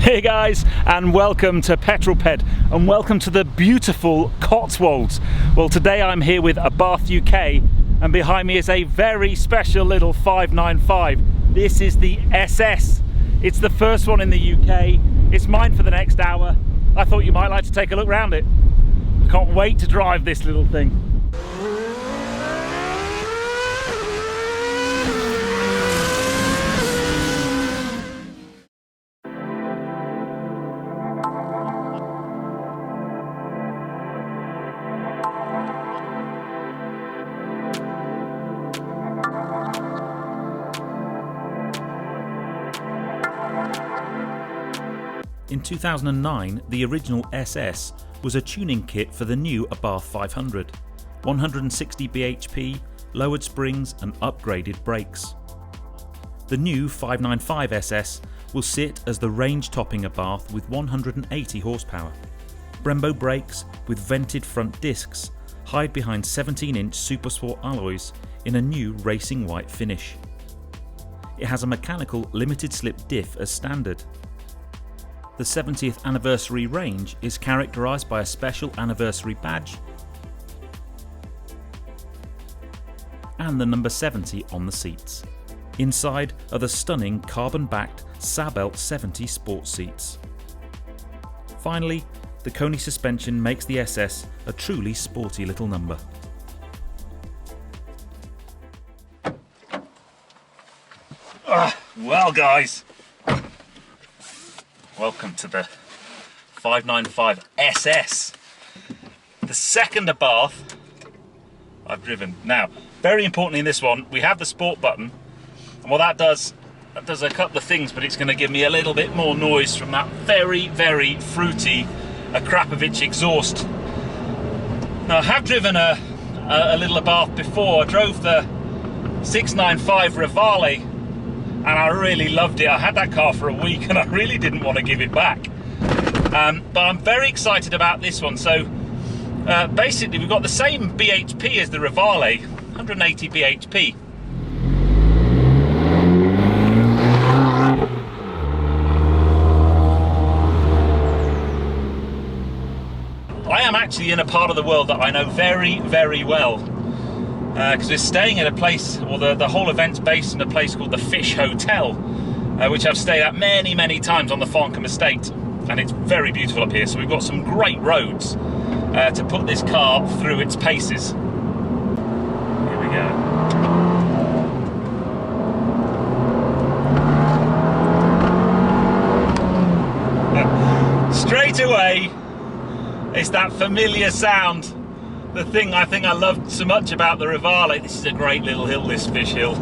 Hey guys, and welcome to Petrol Ped, and welcome to the beautiful Cotswolds. Well, today I'm here with Abarth UK, and behind me is a very special little 595. This is the Esseesse. It's the first one in the UK. It's mine for the next hour. I thought you might like to take a look around it. I can't wait to drive this little thing. In 2009, the original Esseesse was a tuning kit for the new Abarth 500, 160 bhp, lowered springs and upgraded brakes. The new 595 Esseesse will sit as the range-topping Abarth with 180 horsepower. Brembo brakes with vented front discs hide behind 17-inch Supersport alloys in a new racing white finish. It has a mechanical limited-slip diff as standard. The 70th anniversary range is characterised by a special anniversary badge and the number 70 on the seats. Inside are the stunning carbon-backed Sabelt 70 sports seats. Finally, the Koni suspension makes the Esseesse a truly sporty little number. Well guys, welcome to the 595 Esseesse, the second Abarth I've driven. Now, very importantly in this one, we have the sport button, and what that does a couple of things, but it's going to give me a little bit more noise from that very, very fruity Krapovich exhaust. Now, I have driven a little Abarth before. I drove the 695 Rivale, and I really loved it. I had that car for a week and I really didn't want to give it back. But I'm very excited about this one. So basically we've got the same bhp as the Rivale, 180 bhp. I am actually in a part of the world that I know very, very well. Because we're staying at a place, or the whole event's based in a place called the Fish Hotel, which I've stayed at many, many times on the Farncombe estate, and it's very beautiful up here. So we've got some great roads to put this car through its paces. Here we go. Straight away, it's that familiar sound. The thing I think I loved so much about the Rivale. This is a great little hill, this Fish Hill.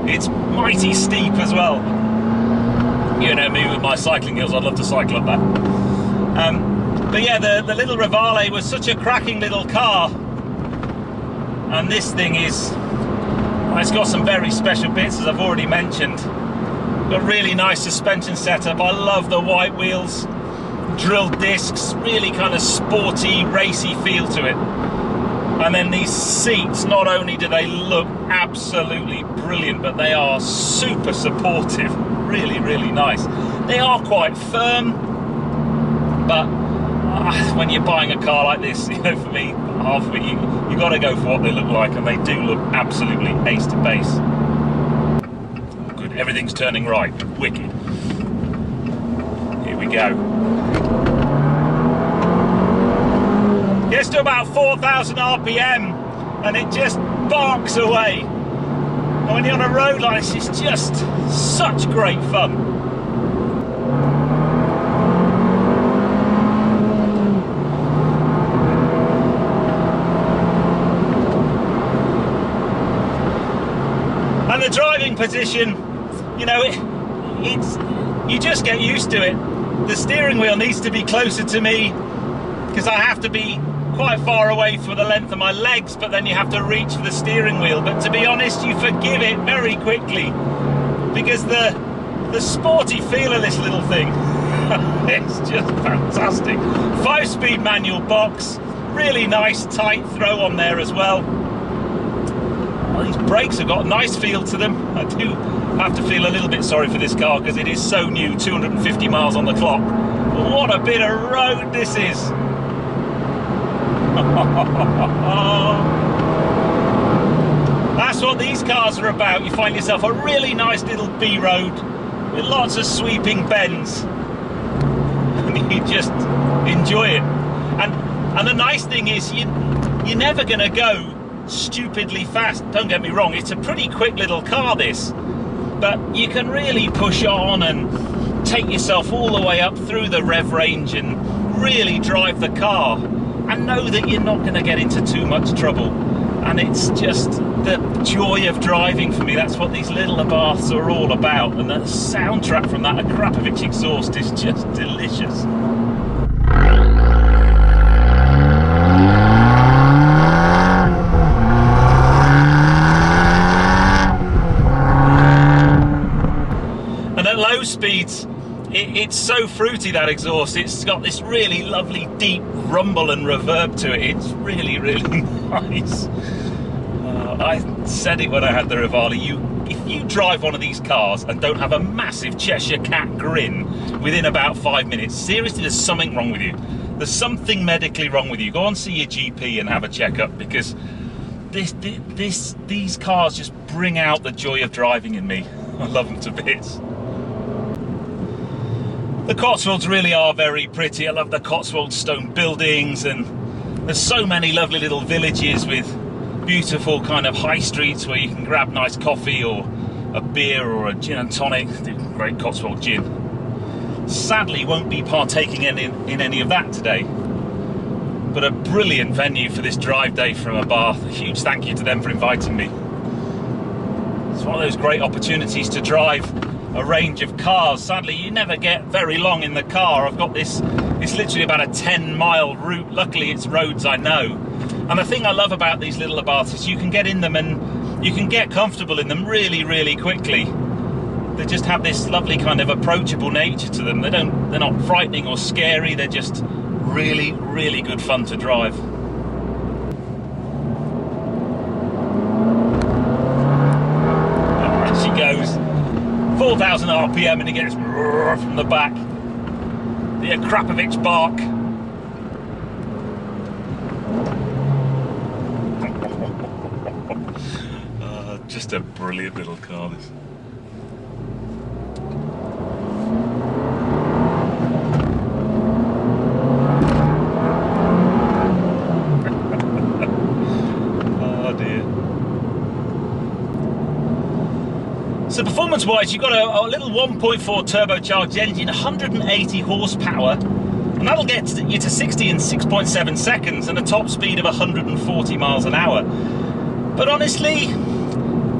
It's mighty steep as well. You know me with my cycling hills, I'd love to cycle up that. But yeah, the little Rivale was such a cracking little car. And this thing is, it's got some very special bits, as I've already mentioned. Got really nice suspension setup. I love the white wheels. Drilled discs, really kind of sporty, racy feel to it. And then these seats, not only do they look absolutely brilliant, but they are super supportive. Really, really nice. They are quite firm, but when you're buying a car like this, you know, for me, half of it, you got to go for what they look like, and they do look absolutely ace to base. Good, everything's turning right. Wicked. Here we go. Gets to about 4,000 RPM and it just barks away. And when you're on a road like this, it's just such great fun. And the driving position, you know, you just get used to it. The steering wheel needs to be closer to me because I have to be quite far away for the length of my legs, but then you have to reach for the steering wheel. But to be honest, you forgive it very quickly because the sporty feel of this little thing, it's just fantastic. 5-speed manual box, really nice tight throw on there as well. These brakes have got a nice feel to them. I do I have to feel a little bit sorry for this car because it is so new, 250 miles on the clock. But what a bit of road this is. That's what these cars are about. You find yourself a really nice little B road with lots of sweeping bends. And you just enjoy it. And the nice thing is you're never going to go stupidly fast. Don't get me wrong, it's a pretty quick little car this. But you can really push on and take yourself all the way up through the rev range and really drive the car and know that you're not going to get into too much trouble. And it's just the joy of driving for me. That's what these little Abarths are all about. And the soundtrack from that Akrapovic exhaust is just delicious. Low speeds, it's so fruity, that exhaust. It's got this really lovely deep rumble and reverb to it. It's really, really nice. I said it when I had the Rivali. If you drive one of these cars and don't have a massive Cheshire Cat grin within about 5 minutes, seriously, there's something wrong with you. There's something medically wrong with you. Go and see your GP and have a checkup, because these cars just bring out the joy of driving in me. I love them to bits. The Cotswolds really are very pretty. I love the Cotswold stone buildings, and there's so many lovely little villages with beautiful kind of high streets where you can grab nice coffee or a beer or a gin and tonic. Great Cotswold gin. Sadly, won't be partaking in any of that today. But a brilliant venue for this drive day from Abarth. A huge thank you to them for inviting me. It's one of those great opportunities to drive a range of cars. Sadly, you never get very long in the car. I've got this, it's literally about a 10-mile route. Luckily, it's roads I know. And the thing I love about these little Abarths is you can get in them and you can get comfortable in them really, really quickly. They just have this lovely kind of approachable nature to them. They're not frightening or scary. They're just really, really good fun to drive. There she goes. 4,000 RPM and it gets from the back. The Akrapovic bark. Just a brilliant little car, this. So performance-wise, you've got a little 1.4 turbocharged engine, 180 horsepower, and that'll get you to 60 in 6.7 seconds and a top speed of 140 miles an hour. But honestly,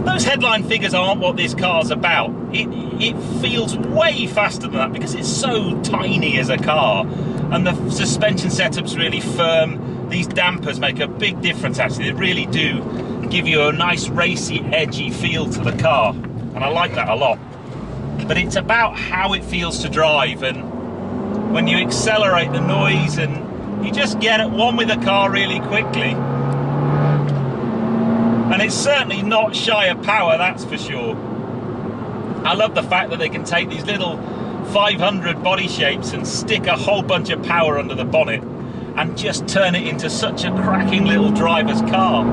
those headline figures aren't what this car's about. It feels way faster than that because it's so tiny as a car, and the suspension setup's really firm. These dampers make a big difference, actually. They really do give you a nice racy, edgy feel to the car. And I like that a lot. But it's about how it feels to drive, and when you accelerate, the noise, and you just get at one with the car really quickly. And it's certainly not shy of power, that's for sure. I love the fact that they can take these little 500 body shapes and stick a whole bunch of power under the bonnet and just turn it into such a cracking little driver's car.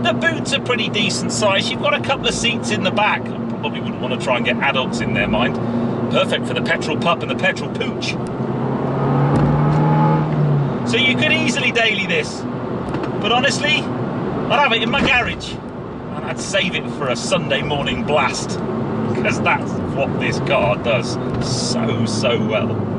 The boots are pretty decent size. You've got a couple of seats in the back. I probably wouldn't want to try and get adults in there, mind. Perfect for the petrol pup and the petrol pooch. So you could easily daily this, but honestly, I'd have it in my garage and I'd save it for a Sunday morning blast, because that's what this car does so well.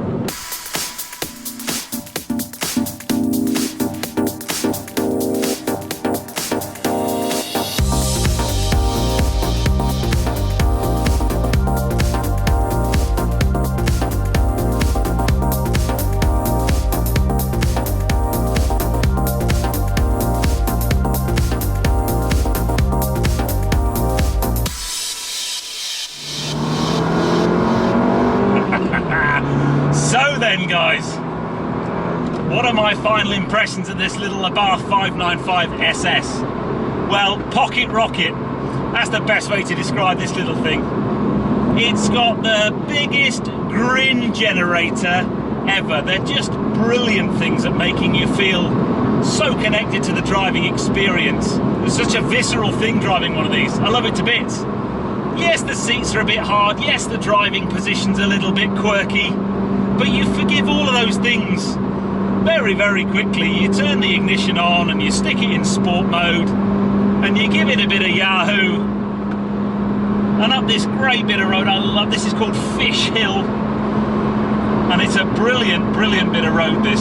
So then, guys, what are my final impressions of this little Abarth 595 Esseesse? Well, pocket rocket. That's the best way to describe this little thing. It's got the biggest grin generator ever. They're just brilliant things at making you feel so connected to the driving experience. It's such a visceral thing driving one of these. I love it to bits. Yes, the seats are a bit hard. Yes, the driving position's a little bit quirky, but you forgive all of those things very, very quickly. You turn the ignition on and you stick it in sport mode and you give it a bit of yahoo. And up this great bit of road, I love, this is called Fish Hill. And it's a brilliant, brilliant bit of road, this.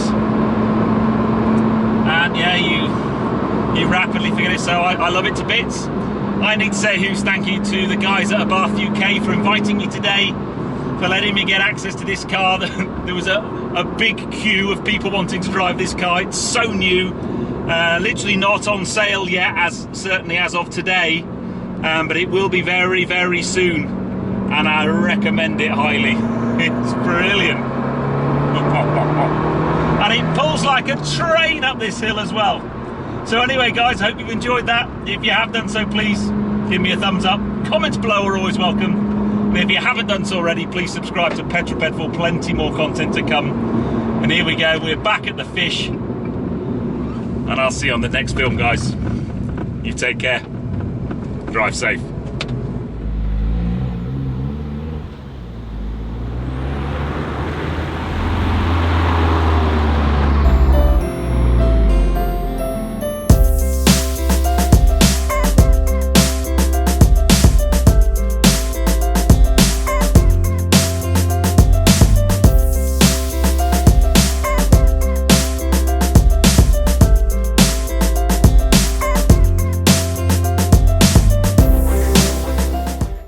And yeah, you rapidly forget it, so I love it to bits. I need to say a huge thank you to the guys at Abarth UK for inviting me today, for letting me get access to this car. There was a big queue of people wanting to drive this car. It's so new, literally not on sale yet, certainly as of today, but it will be very, very soon, and I recommend it highly. It's brilliant. And it pulls like a train up this hill as well. So anyway guys, hope you've enjoyed that. If you have done so, please give me a thumbs up. Comments below are always welcome. And if you haven't done so already, please subscribe to Petrol. Plenty more content to come. And here we go, we're back at the fish. And I'll see you on the next film, guys. You take care. Drive safe.